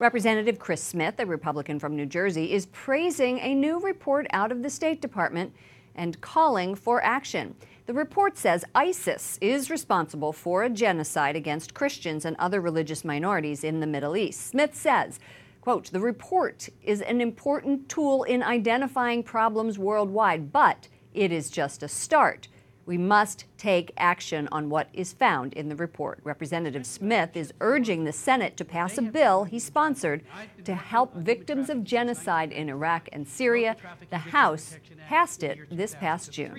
Representative Chris Smith, a Republican from New Jersey, is praising a new report out of the State Department and calling for action. The report says ISIS is responsible for a genocide against Christians and other religious minorities in the Middle East. Smith says, quote, "The report is an important tool in identifying problems worldwide, but it is just a start. We must take action on what is found in the report." Representative Smith is urging the Senate to pass a bill he sponsored to help victims of genocide in Iraq and Syria. The House passed it this past June.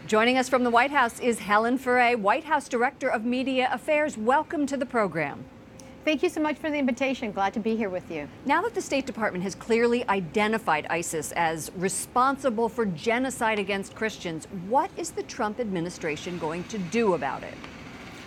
Joining us from the White House is Helen Ferre, White House Director of Media Affairs. Welcome to the program. Thank you so much for the invitation. Glad to be here with you. Now that the State Department has clearly identified ISIS as responsible for genocide against Christians, what is the Trump administration going to do about it?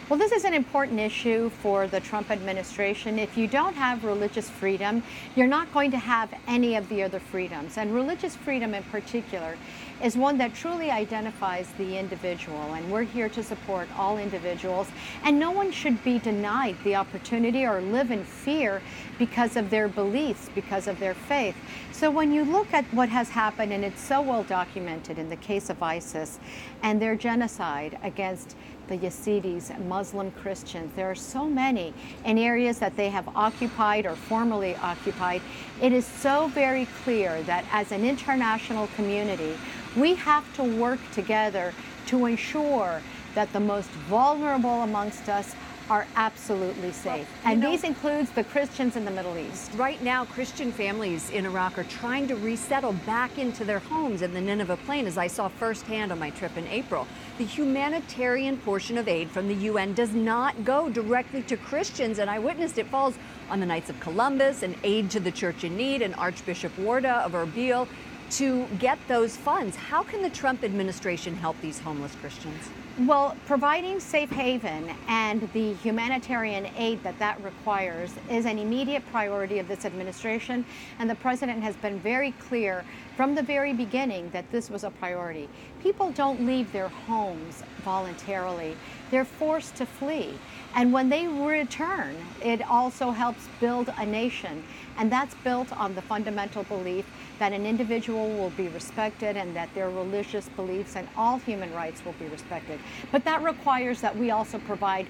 Well, this is an important issue for the Trump administration. If you don't have religious freedom, you're not going to have any of the other freedoms. And religious freedom in particular is one that truly identifies the individual. And we're here to support all individuals. And no one should be denied the opportunity or live in fear because of their beliefs, because of their faith. So when you look at what has happened, and it's so well documented in the case of ISIS and their genocide against the Yazidis, Muslim Christians. There are so many in areas that they have occupied or formerly occupied. It is so very clear that as an international community, we have to work together to ensure that the most vulnerable amongst us are absolutely safe. And these includes the Christians in the Middle East. Right now, Christian families in Iraq are trying to resettle back into their homes in the Nineveh Plain, as I saw firsthand on my trip in April. The humanitarian portion of aid from the UN does not go directly to Christians, and I witnessed it falls on the Knights of Columbus and Aid to the Church in Need and Archbishop Warda of Erbil to get those funds. How can the Trump administration help these homeless Christians? Well, providing safe haven and the humanitarian aid that requires is an immediate priority of this administration, and the president has been very clear from the very beginning that this was a priority. People don't leave their homes voluntarily. They're forced to flee. And when they return, it also helps build a nation. And that's built on the fundamental belief that an individual will be respected and that their religious beliefs and all human rights will be respected. But that requires that we also provide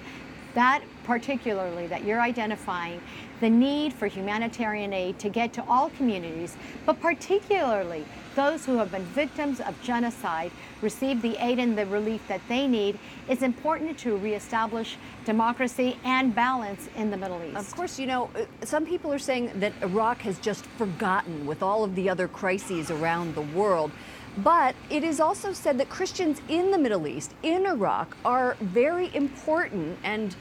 that, particularly that you're identifying the need for humanitarian aid to get to all communities, but particularly those who have been victims of genocide receive the aid and the relief that they need. It's important to reestablish democracy and balance in the Middle East. Of course, you know, some people are saying that Iraq has just forgotten with all of the other crises around the world. But it is also said that Christians in the Middle East, in Iraq, are very important and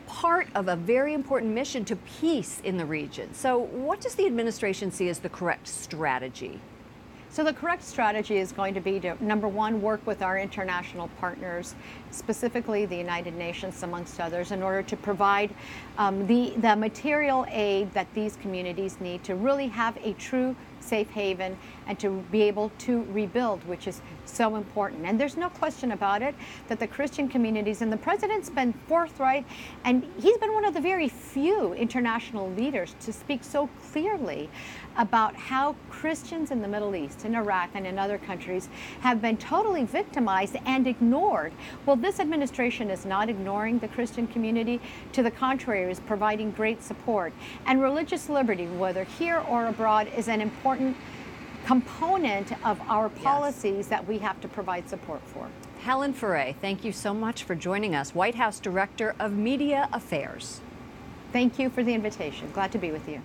part of a very important mission to peace in the region. So what does the administration see as the correct strategy? So the correct strategy is going to be to, number one, work with our international partners, specifically the United Nations, amongst others, in order to provide the material aid that these communities need to really have a true safe haven and to be able to rebuild, which is so important. And there's no question about it that the Christian communities, and the president's been forthright, and he's been one of the very few international leaders to speak so clearly about how Christians in the Middle East, in Iraq and in other countries, have been totally victimized and ignored. Well, this administration is not ignoring the Christian community. To the contrary, is providing great support. And religious liberty, whether here or abroad, is an important component of our policies that we have to provide support for. Helen Ferre, thank you so much for joining us, White House Director of Media Affairs. Thank you for the invitation. Glad to be with you.